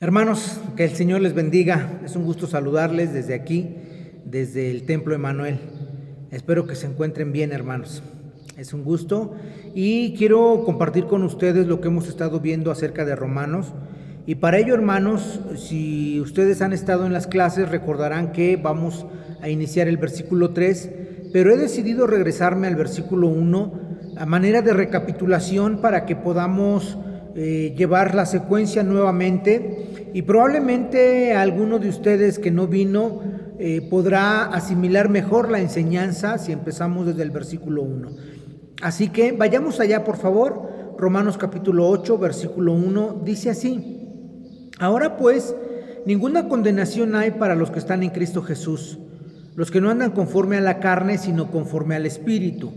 Hermanos, que el Señor les bendiga. Es un gusto saludarles desde aquí, desde el Templo Emanuel. Espero que se encuentren bien, hermanos. Es un gusto y quiero compartir con ustedes lo que hemos estado viendo acerca de Romanos. Y para ello, hermanos, si ustedes han estado en las clases, recordarán que vamos a iniciar el versículo 3, pero he decidido regresarme al versículo 1 a manera de recapitulación para que podamos llevar la secuencia nuevamente, y probablemente alguno de ustedes que no vino podrá asimilar mejor la enseñanza si empezamos desde el versículo 1. Así que vayamos allá, por favor. Romanos capítulo 8, versículo 1, dice así: Ahora pues, ninguna condenación hay para los que están en Cristo Jesús, los que no andan conforme a la carne, sino conforme al Espíritu.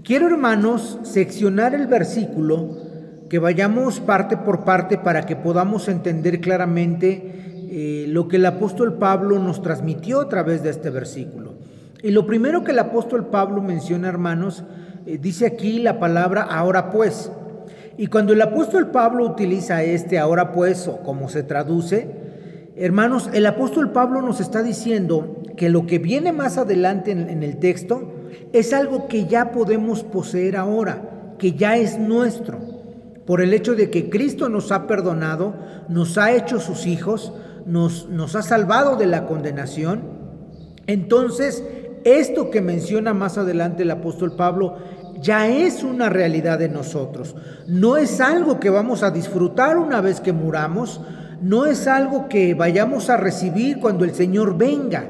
Quiero, hermanos, seccionar el versículo, que vayamos parte por parte para que podamos entender claramente lo que el apóstol Pablo nos transmitió a través de este versículo. Y lo primero que el apóstol Pablo menciona, hermanos, dice aquí la palabra ahora pues. Y cuando el apóstol Pablo utiliza ahora pues, o como se traduce, hermanos, el apóstol Pablo nos está diciendo que lo que viene más adelante en el texto es algo que ya podemos poseer ahora, que ya es nuestro, por el hecho de que Cristo nos ha perdonado, nos ha hecho sus hijos, nos ha salvado de la condenación. Entonces, esto que menciona más adelante el apóstol Pablo ya es una realidad de nosotros. No es algo que vamos a disfrutar una vez que muramos, no es algo que vayamos a recibir cuando el Señor venga,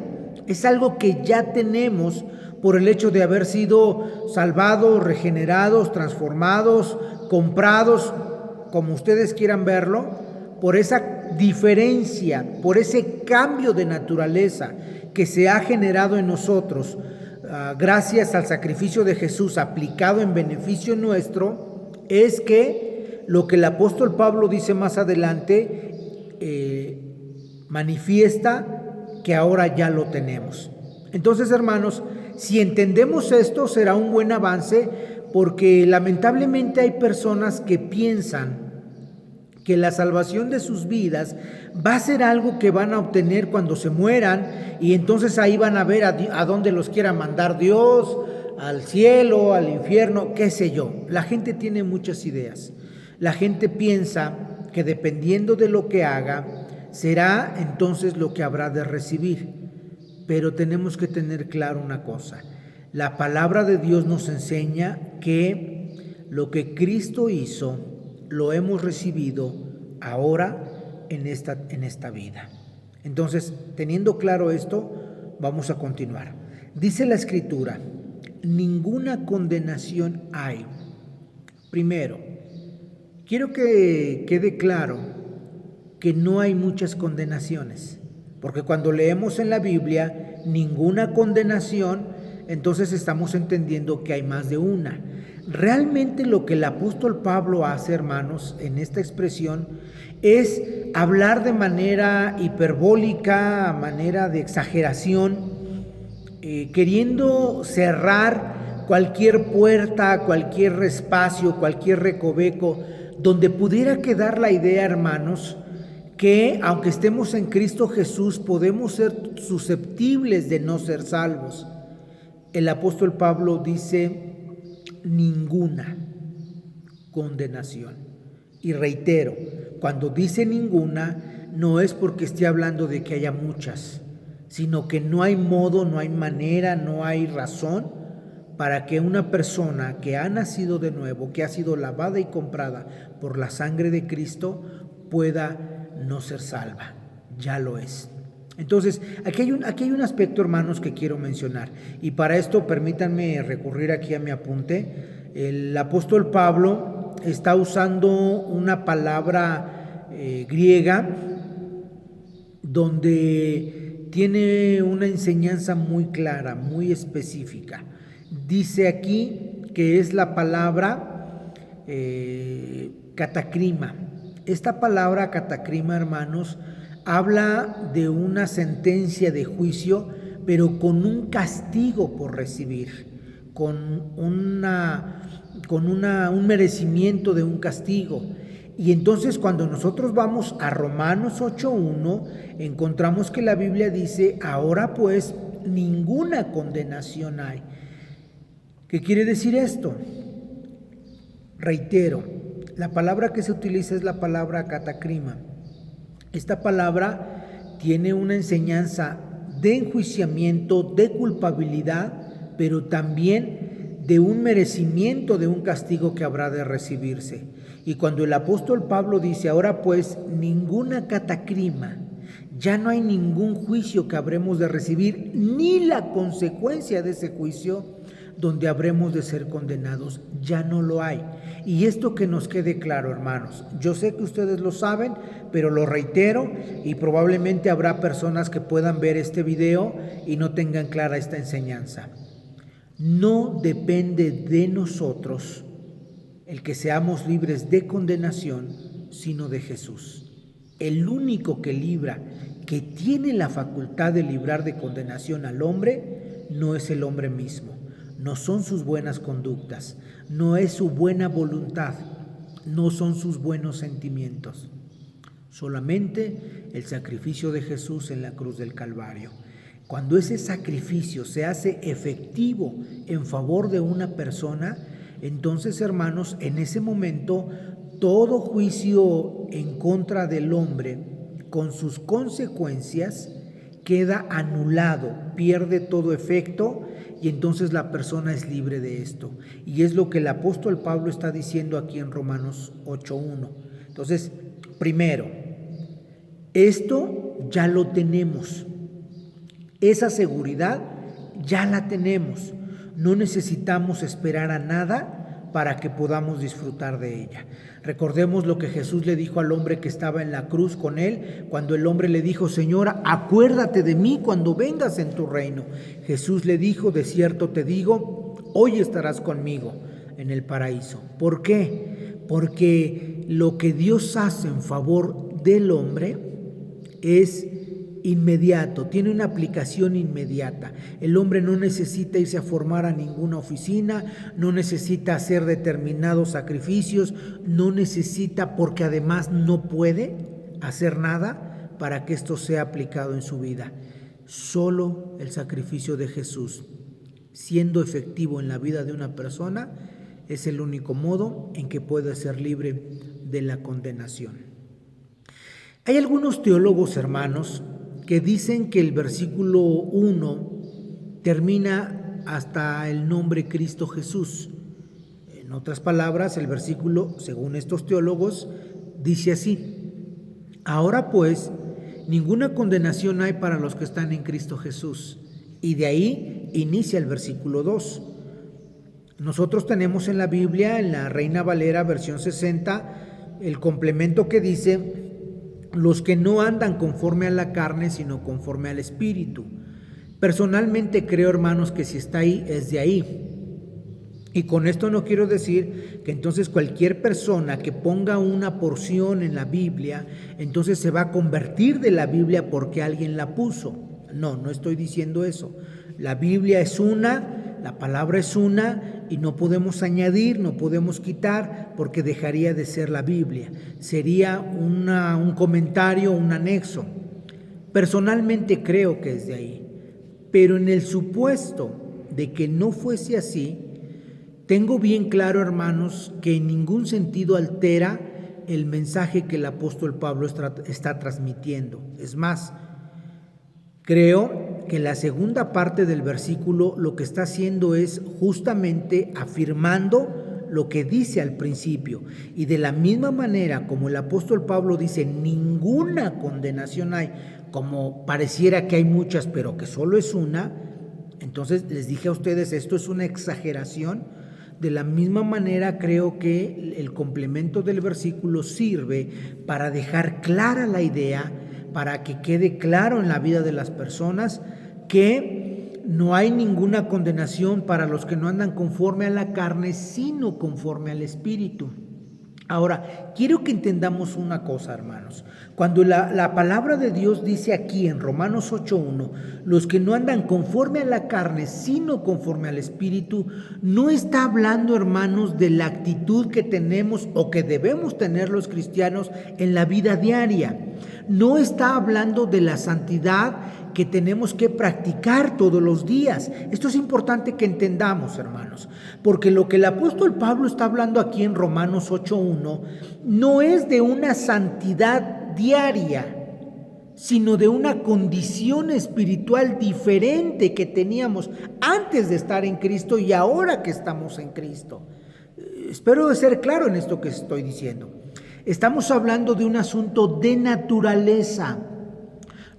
es algo que ya tenemos por el hecho de haber sido salvados, regenerados, transformados, comprados, como ustedes quieran verlo, por esa diferencia, por ese cambio de naturaleza que se ha generado en nosotros, gracias al sacrificio de Jesús aplicado en beneficio nuestro. Es que lo que el apóstol Pablo dice más adelante manifiesta que ahora ya lo tenemos. Entonces, hermanos, si entendemos esto, será un buen avance, porque lamentablemente hay personas que piensan que la salvación de sus vidas va a ser algo que van a obtener cuando se mueran, y entonces ahí van a ver a dónde los quiera mandar Dios, al cielo, al infierno, qué sé yo. La gente tiene muchas ideas. La gente piensa que dependiendo de lo que haga, será entonces lo que habrá de recibir. Pero tenemos que tener claro una cosa: la palabra de Dios nos enseña que lo que Cristo hizo lo hemos recibido ahora en esta vida. Entonces, teniendo claro esto, vamos a continuar. Dice la Escritura: ninguna condenación hay. Primero, quiero que quede claro que no hay muchas condenaciones, porque cuando leemos en la Biblia ninguna condenación, entonces estamos entendiendo que hay más de una. Realmente lo que el apóstol Pablo hace, hermanos, en esta expresión es hablar de manera hiperbólica, manera de exageración, queriendo cerrar cualquier puerta, cualquier espacio, cualquier recoveco donde pudiera quedar la idea, hermanos, que aunque estemos en Cristo Jesús podemos ser susceptibles de no ser salvos. El apóstol Pablo dice ninguna condenación. Y reitero, cuando dice ninguna, no es porque esté hablando de que haya muchas, sino que no hay modo, no hay manera, no hay razón para que una persona que ha nacido de nuevo, que ha sido lavada y comprada por la sangre de Cristo, pueda no ser salva. Ya lo es. Entonces, aquí hay un aspecto, hermanos, que quiero mencionar, y para esto permítanme recurrir aquí a mi apunte. El apóstol Pablo está usando una palabra griega donde tiene una enseñanza muy clara, muy específica. Dice aquí que es la palabra catacrima. Esta palabra catacrima, hermanos, habla de una sentencia de juicio, pero con un castigo por recibir, con un merecimiento de un castigo. Y entonces cuando nosotros vamos a Romanos 8:1, encontramos que la Biblia dice, ahora pues ninguna condenación hay. ¿Qué quiere decir esto? Reitero, la palabra que se utiliza es la palabra catacrima. Esta palabra tiene una enseñanza de enjuiciamiento, de culpabilidad, pero también de un merecimiento de un castigo que habrá de recibirse. Y cuando el apóstol Pablo dice, ahora pues ninguna catacrima, ya no hay ningún juicio que habremos de recibir, ni la consecuencia de ese juicio donde habremos de ser condenados, ya no lo hay. Y esto que nos quede claro, hermanos, yo sé que ustedes lo saben, pero lo reitero y probablemente habrá personas que puedan ver este video y no tengan clara esta enseñanza. No depende de nosotros el que seamos libres de condenación, sino de Jesús. El único que libra, que tiene la facultad de librar de condenación al hombre, no es el hombre mismo. No son sus buenas conductas, no es su buena voluntad, no son sus buenos sentimientos. Solamente el sacrificio de Jesús en la cruz del Calvario. Cuando ese sacrificio se hace efectivo en favor de una persona, entonces, hermanos, en ese momento, todo juicio en contra del hombre, con sus consecuencias, queda anulado, pierde todo efecto y entonces la persona es libre de esto. Y es lo que el apóstol Pablo está diciendo aquí en Romanos 8:1. Entonces, primero, esto ya lo tenemos. Esa seguridad ya la tenemos. No necesitamos esperar a nada para que podamos disfrutar de ella. Recordemos lo que Jesús le dijo al hombre que estaba en la cruz con él, cuando el hombre le dijo, Señor, acuérdate de mí cuando vengas en tu reino. Jesús le dijo, de cierto te digo, hoy estarás conmigo en el paraíso. ¿Por qué? Porque lo que Dios hace en favor del hombre es inmediato, tiene una aplicación inmediata. El hombre no necesita irse a formar a ninguna oficina, no necesita hacer determinados sacrificios, no necesita, porque además no puede hacer nada para que esto sea aplicado en su vida. Solo el sacrificio de Jesús, siendo efectivo en la vida de una persona, es el único modo en que puede ser libre de la condenación. Hay algunos teólogos, hermanos, que dicen que el versículo 1 termina hasta el nombre Cristo Jesús. En otras palabras, el versículo, según estos teólogos, dice así: ahora pues, ninguna condenación hay para los que están en Cristo Jesús. Y de ahí inicia el versículo 2. Nosotros tenemos en la Biblia, en la Reina Valera, versión 60, el complemento que dice: los que no andan conforme a la carne, sino conforme al Espíritu. Personalmente creo, hermanos, que si está ahí, es de ahí. Y con esto no quiero decir que entonces cualquier persona que ponga una porción en la Biblia, entonces se va a convertir de la Biblia porque alguien la puso. No, no estoy diciendo eso. La Biblia es una, la palabra es una, y no podemos añadir, no podemos quitar, porque dejaría de ser la Biblia. Sería un comentario, un anexo. Personalmente creo que es de ahí, pero en el supuesto de que no fuese así, tengo bien claro, hermanos, que en ningún sentido altera el mensaje que el apóstol Pablo está transmitiendo. Es más, creo que la segunda parte del versículo lo que está haciendo es justamente afirmando lo que dice al principio. Y de la misma manera como el apóstol Pablo dice, ninguna condenación hay, como pareciera que hay muchas, pero que solo es una, entonces les dije a ustedes, esto es una exageración. De la misma manera creo que el complemento del versículo sirve para dejar clara la idea, para que quede claro en la vida de las personas que no hay ninguna condenación para los que no andan conforme a la carne, sino conforme al Espíritu. Ahora, quiero que entendamos una cosa, hermanos. Cuando la palabra de Dios dice aquí en Romanos 8:1, los que no andan conforme a la carne, sino conforme al Espíritu, no está hablando, hermanos, de la actitud que tenemos o que debemos tener los cristianos en la vida diaria. No está hablando de la santidad que tenemos que practicar todos los días. Esto es importante que entendamos, hermanos, porque lo que el apóstol Pablo está hablando aquí en Romanos 8:1 no es de una santidad diaria, sino de una condición espiritual diferente que teníamos antes de estar en Cristo y ahora que estamos en Cristo. Espero ser claro en esto que estoy diciendo. Estamos hablando de un asunto de naturaleza,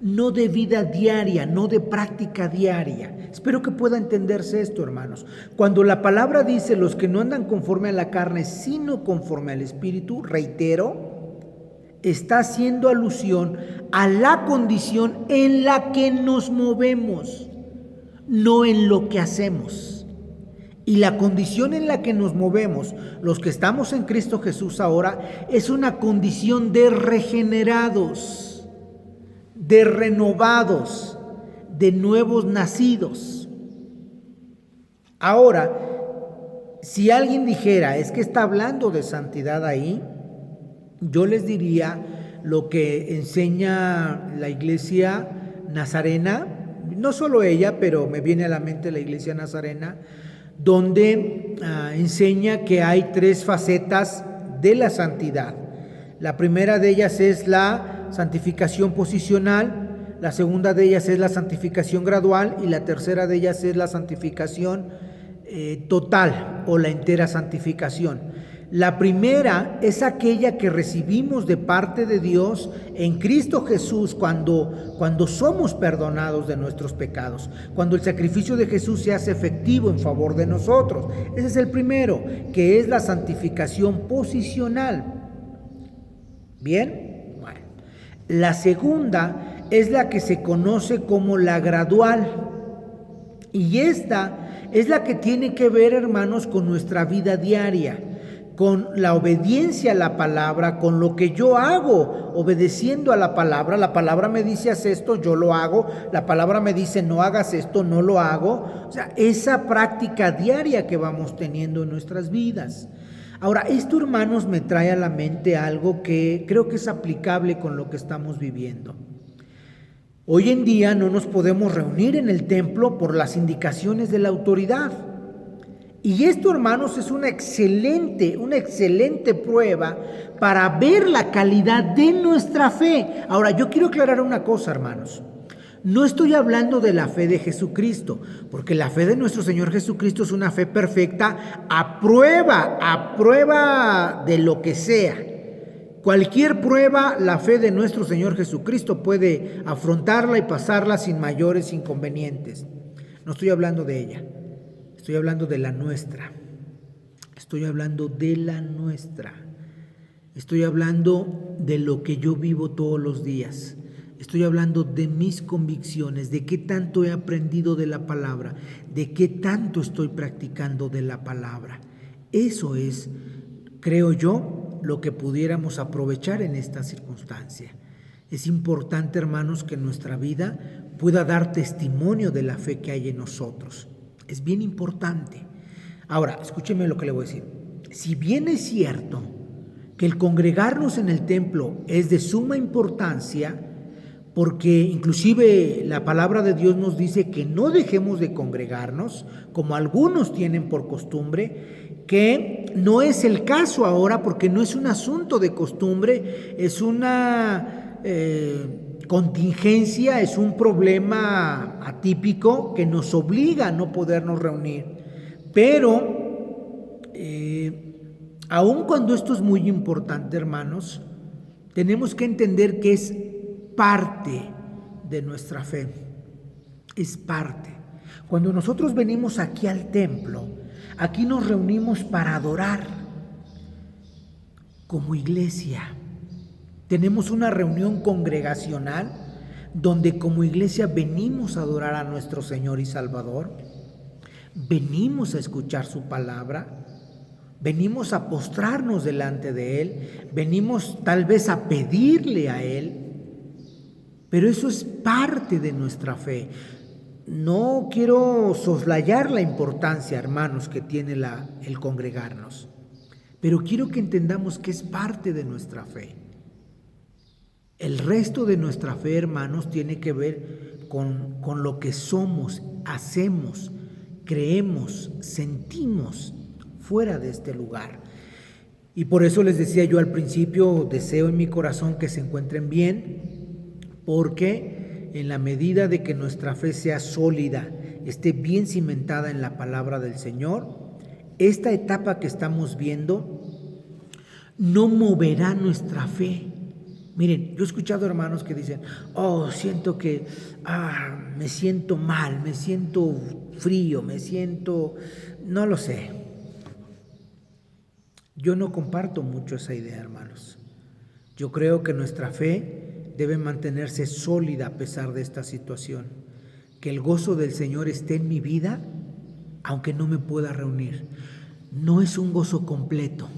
no de vida diaria, no de práctica diaria. Espero que pueda entenderse esto, hermanos. Cuando la palabra dice los que no andan conforme a la carne, sino conforme al Espíritu, reitero, está haciendo alusión a la condición en la que nos movemos, no en lo que hacemos. Y la condición en la que nos movemos, los que estamos en Cristo Jesús ahora, es una condición de regenerados, de renovados, de nuevos nacidos. Ahora, si alguien dijera, es que está hablando de santidad ahí, yo les diría lo que enseña la iglesia nazarena, no solo ella, pero me viene a la mente la iglesia nazarena, donde enseña que hay 3 facetas de la santidad. La primera de ellas es la santificación posicional, la segunda de ellas es la santificación gradual y la tercera de ellas es la santificación total o la entera santificación. La primera es aquella que recibimos de parte de Dios en Cristo Jesús cuando somos perdonados de nuestros pecados, cuando el sacrificio de Jesús se hace efectivo en favor de nosotros. Ese es el primero, que es la santificación posicional. ¿Bien? Bueno. La segunda es la que se conoce como la gradual. Y esta es la que tiene que ver, hermanos, con nuestra vida diaria, con la obediencia a la palabra, con lo que yo hago obedeciendo a la palabra. La palabra me dice haz esto, yo lo hago. La palabra me dice no hagas esto, no lo hago. O sea, esa práctica diaria que vamos teniendo en nuestras vidas. Ahora, esto, hermanos, me trae a la mente algo que creo que es aplicable con lo que estamos viviendo. Hoy en día no nos podemos reunir en el templo por las indicaciones de la autoridad. Y esto, hermanos, es una excelente prueba para ver la calidad de nuestra fe. Ahora, yo quiero aclarar una cosa, hermanos. No estoy hablando de la fe de Jesucristo, porque la fe de nuestro Señor Jesucristo es una fe perfecta a prueba de lo que sea. Cualquier prueba, la fe de nuestro Señor Jesucristo puede afrontarla y pasarla sin mayores inconvenientes. No estoy hablando de ella. Estoy hablando de la nuestra. Estoy hablando de la nuestra. Estoy hablando de lo que yo vivo todos los días. Estoy hablando de mis convicciones, de qué tanto he aprendido de la palabra, de qué tanto estoy practicando de la palabra. Eso es, creo yo, lo que pudiéramos aprovechar en esta circunstancia. Es importante, hermanos, que nuestra vida pueda dar testimonio de la fe que hay en nosotros. Es bien importante. Ahora, escúcheme lo que le voy a decir. Si bien es cierto que el congregarnos en el templo es de suma importancia, porque inclusive la palabra de Dios nos dice que no dejemos de congregarnos, como algunos tienen por costumbre, que no es el caso ahora, porque no es un asunto de costumbre, es una contingencia, es un problema atípico que nos obliga a no podernos reunir. Pero aun cuando esto es muy importante, hermanos, tenemos que entender que es parte de nuestra fe. Es parte. Cuando nosotros venimos aquí al templo, aquí nos reunimos para adorar como iglesia. Tenemos una reunión congregacional donde como iglesia venimos a adorar a nuestro Señor y Salvador, venimos a escuchar su palabra, venimos a postrarnos delante de Él, venimos tal vez a pedirle a Él, pero eso es parte de nuestra fe. No quiero soslayar la importancia, hermanos, que tiene el congregarnos, pero quiero que entendamos que es parte de nuestra fe. El resto de nuestra fe, hermanos, tiene que ver con lo que somos, hacemos, creemos, sentimos fuera de este lugar. Y por eso les decía yo al principio, deseo en mi corazón que se encuentren bien, porque en la medida de que nuestra fe sea sólida, esté bien cimentada en la palabra del Señor, esta etapa que estamos viendo no moverá nuestra fe. Miren, yo he escuchado hermanos que dicen, siento que me siento mal, me siento frío, no lo sé. Yo no comparto mucho esa idea, hermanos. Yo creo que nuestra fe debe mantenerse sólida a pesar de esta situación. Que el gozo del Señor esté en mi vida, aunque no me pueda reunir. No es un gozo completo,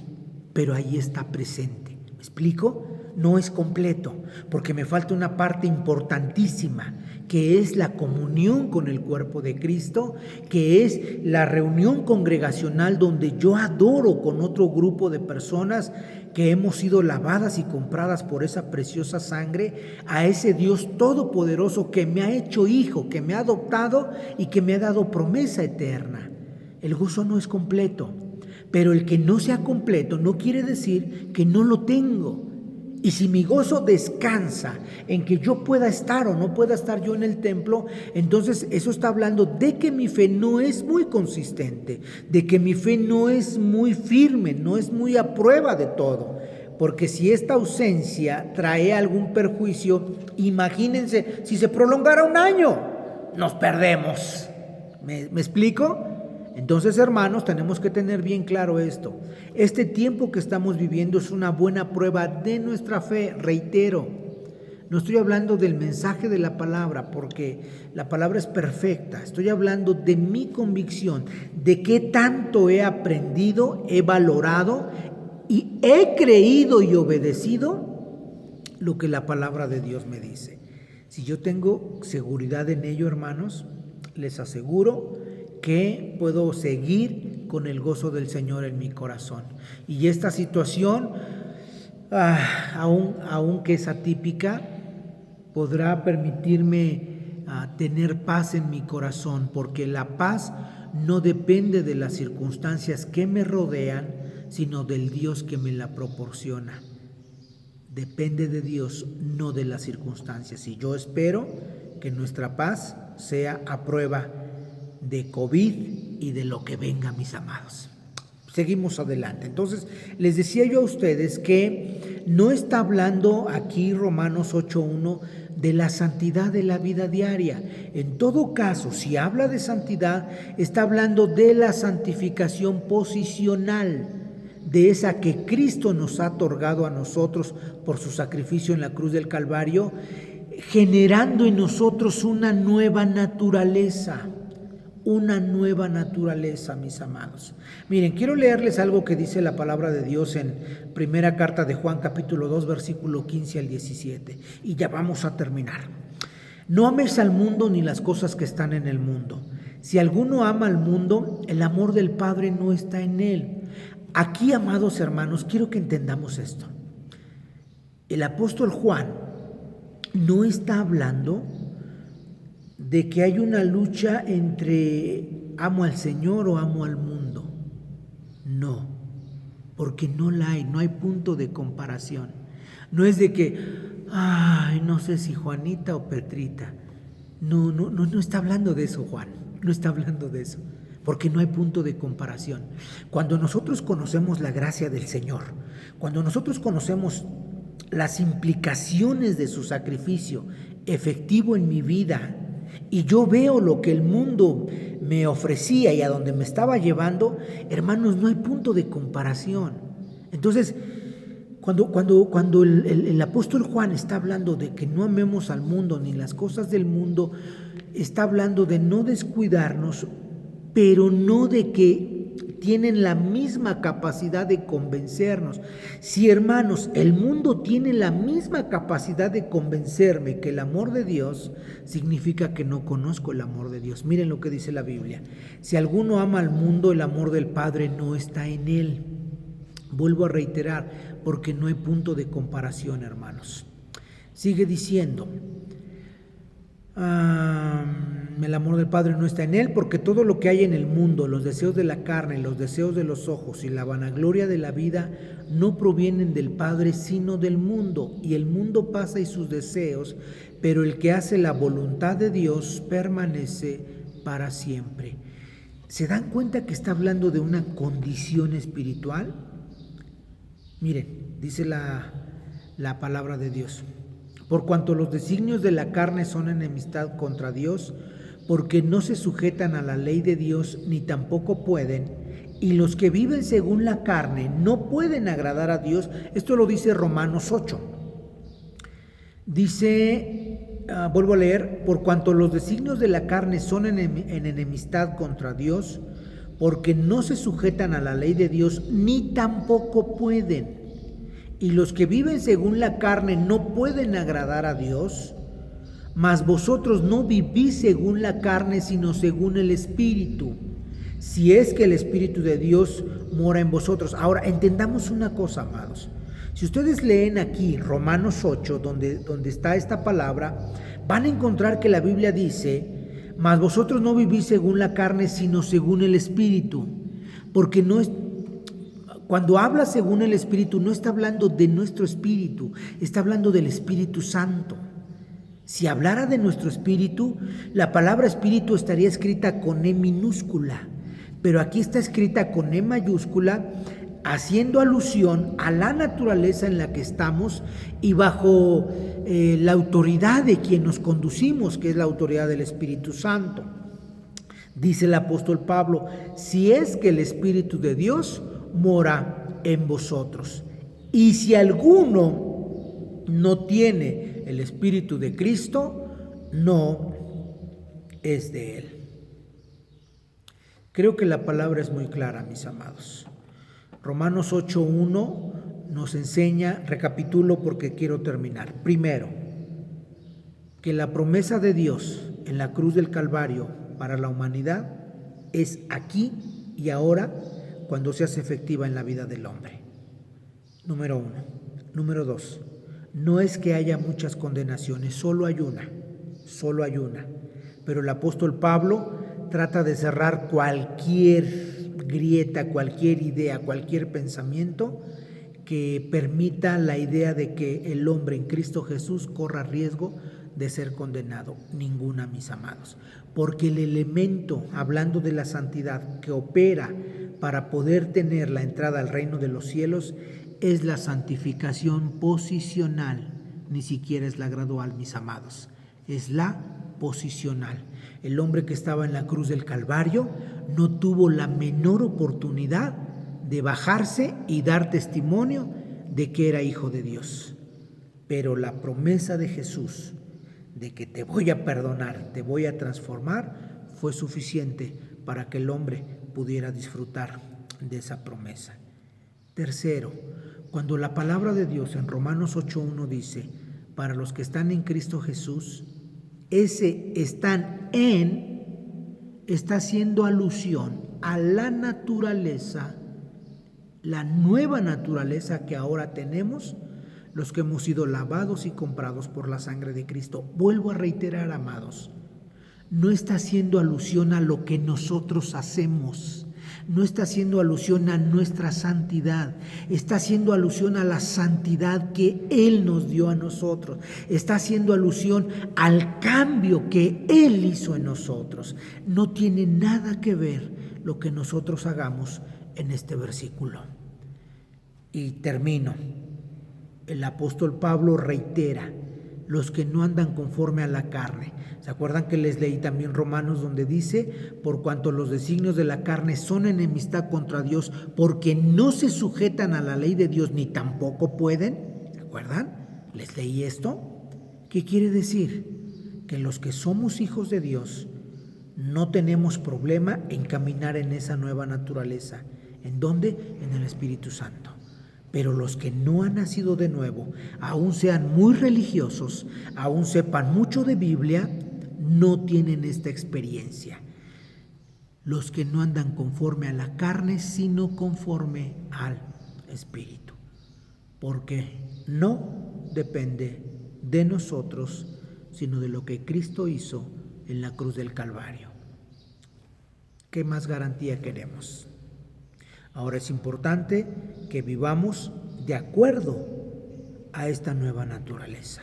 pero ahí está presente. ¿Me explico? No es completo, porque me falta una parte importantísima, que es la comunión con el cuerpo de Cristo, que es la reunión congregacional donde yo adoro con otro grupo de personas que hemos sido lavadas y compradas por esa preciosa sangre, a ese Dios todopoderoso que me ha hecho hijo, que me ha adoptado y que me ha dado promesa eterna. El gozo no es completo, pero el que no sea completo no quiere decir que no lo tengo. Y si mi gozo descansa en que yo pueda estar o no pueda estar yo en el templo, entonces eso está hablando de que mi fe no es muy consistente, de que mi fe no es muy firme, no es muy a prueba de todo. Porque si esta ausencia trae algún perjuicio, imagínense, si se prolongara un año, nos perdemos. ¿Me explico? Entonces, hermanos, tenemos que tener bien claro esto. Este tiempo que estamos viviendo es una buena prueba de nuestra fe, reitero. No estoy hablando del mensaje de la palabra, porque la palabra es perfecta. Estoy hablando de mi convicción, de qué tanto he aprendido, he valorado y he creído y obedecido lo que la palabra de Dios me dice. Si yo tengo seguridad en ello, hermanos, les aseguro que puedo seguir con el gozo del Señor en mi corazón. Y esta situación, aunque es atípica, podrá permitirme tener paz en mi corazón, porque la paz no depende de las circunstancias que me rodean, sino del Dios que me la proporciona. Depende de Dios, no de las circunstancias. Y yo espero que nuestra paz sea a prueba de COVID y de lo que venga, mis amados. Seguimos adelante. Entonces, les decía yo a ustedes que no está hablando aquí Romanos 8:1 de la santidad de la vida diaria. En todo caso, si habla de santidad, está hablando de la santificación posicional, de esa que Cristo nos ha otorgado a nosotros por su sacrificio en la cruz del Calvario, generando en nosotros una nueva naturaleza. Una nueva naturaleza, mis amados. Miren, quiero leerles algo que dice la palabra de Dios en primera carta de Juan, capítulo 2, versículo 15 al 17. Y ya vamos a terminar. No ames al mundo ni las cosas que están en el mundo. Si alguno ama al mundo, el amor del Padre no está en él. Aquí, amados hermanos, quiero que entendamos esto. El apóstol Juan no está hablando de que hay una lucha entre amo al Señor o amo al mundo. No, porque no la hay, no hay punto de comparación. No es de que, no sé si Juanita o Petrita. No está hablando de eso, Juan, no está hablando de eso, porque no hay punto de comparación. Cuando nosotros conocemos la gracia del Señor, cuando nosotros conocemos las implicaciones de su sacrificio efectivo en mi vida, y yo veo lo que el mundo me ofrecía y a donde me estaba llevando, hermanos, no hay punto de comparación. Entonces, cuando el apóstol Juan está hablando de que no amemos al mundo ni las cosas del mundo, está hablando de no descuidarnos, pero no de que tienen la misma capacidad de convencernos. Si, hermanos, el mundo tiene la misma capacidad de convencerme que el amor de Dios, significa que no conozco el amor de Dios. Miren lo que dice la Biblia. Si alguno ama al mundo, el amor del Padre no está en él. Vuelvo a reiterar, porque no hay punto de comparación, hermanos. Sigue diciendo, el amor del Padre no está en él, porque todo lo que hay en el mundo, los deseos de la carne, los deseos de los ojos y la vanagloria de la vida, no provienen del Padre, sino del mundo. Y el mundo pasa y sus deseos, pero el que hace la voluntad de Dios permanece para siempre. ¿Se dan cuenta que está hablando de una condición espiritual? Miren, dice la palabra de Dios. Por cuanto los designios de la carne son enemistad contra Dios, porque no se sujetan a la ley de Dios, ni tampoco pueden, y los que viven según la carne no pueden agradar a Dios. Esto lo dice Romanos 8. Dice, vuelvo a leer, por cuanto los designios de la carne son en enemistad contra Dios, porque no se sujetan a la ley de Dios, ni tampoco pueden. Y los que viven según la carne no pueden agradar a Dios, mas vosotros no vivís según la carne, sino según el Espíritu, si es que el Espíritu de Dios mora en vosotros. Ahora, entendamos una cosa, amados. Si ustedes leen aquí Romanos 8, donde está esta palabra, van a encontrar que la Biblia dice, mas vosotros no vivís según la carne, sino según el Espíritu, porque no es... Cuando habla según el Espíritu, no está hablando de nuestro espíritu, está hablando del Espíritu Santo. Si hablara de nuestro espíritu, la palabra espíritu estaría escrita con E minúscula, pero aquí está escrita con E mayúscula, haciendo alusión a la naturaleza en la que estamos y bajo la autoridad de quien nos conducimos, que es la autoridad del Espíritu Santo. Dice el apóstol Pablo, si es que el Espíritu de Dios mora en vosotros. Y si alguno no tiene el Espíritu de Cristo, no es de él. Creo que la palabra es muy clara, mis amados. Romanos 8:1 nos enseña, recapitulo porque quiero terminar. Primero, que la promesa de Dios en la cruz del Calvario para la humanidad es aquí y ahora, cuando se hace efectiva en la vida del hombre. Número 1. Número 2. No es que haya muchas condenaciones, solo hay una. Pero el apóstol Pablo trata de cerrar cualquier grieta, cualquier idea, cualquier pensamiento que permita la idea de que el hombre en Cristo Jesús corra riesgo de ser condenado. Ninguna, mis amados. Porque el elemento, hablando de la santidad, que opera para poder tener la entrada al reino de los cielos, es la santificación posicional, ni siquiera es la gradual, mis amados, es la posicional. El hombre que estaba en la cruz del Calvario no tuvo la menor oportunidad de bajarse y dar testimonio de que era hijo de Dios. Pero la promesa de Jesús de que te voy a perdonar, te voy a transformar, fue suficiente para que el hombre pudiera disfrutar de esa promesa. Tercero, cuando la palabra de Dios en Romanos 8:1 dice, para los que están en Cristo Jesús, ese están en, está haciendo alusión a la naturaleza, la nueva naturaleza que ahora tenemos, los que hemos sido lavados y comprados por la sangre de Cristo. Vuelvo a reiterar, amados, no está haciendo alusión a lo que nosotros hacemos, no está haciendo alusión a nuestra santidad, está haciendo alusión a la santidad que Él nos dio a nosotros, está haciendo alusión al cambio que Él hizo en nosotros. No tiene nada que ver lo que nosotros hagamos en este versículo. Y termino. El apóstol Pablo reitera, los que no andan conforme a la carne. ¿Se acuerdan que les leí también Romanos donde dice, por cuanto los designios de la carne son enemistad contra Dios, porque no se sujetan a la ley de Dios, ni tampoco pueden? ¿Se acuerdan? Les leí esto. ¿Qué quiere decir? Que los que somos hijos de Dios no tenemos problema en caminar en esa nueva naturaleza. ¿En dónde? En el Espíritu Santo. Pero los que no han nacido de nuevo, aún sean muy religiosos, aún sepan mucho de Biblia, no tienen esta experiencia. Los que no andan conforme a la carne, sino conforme al Espíritu. Porque no depende de nosotros, sino de lo que Cristo hizo en la cruz del Calvario. ¿Qué más garantía queremos? Ahora es importante que vivamos de acuerdo a esta nueva naturaleza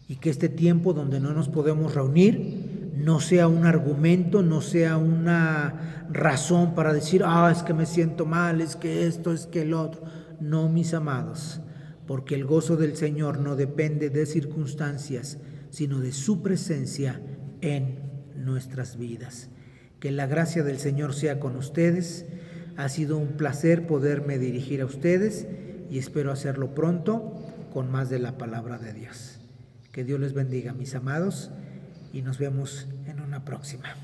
y que este tiempo donde no nos podemos reunir no sea un argumento, no sea una razón para decir, es que me siento mal, es que esto, es que el otro. No, mis amados, porque el gozo del Señor no depende de circunstancias, sino de su presencia en nuestras vidas. Que la gracia del Señor sea con ustedes. Ha sido un placer poderme dirigir a ustedes y espero hacerlo pronto con más de la palabra de Dios. Que Dios les bendiga, mis amados, y nos vemos en una próxima.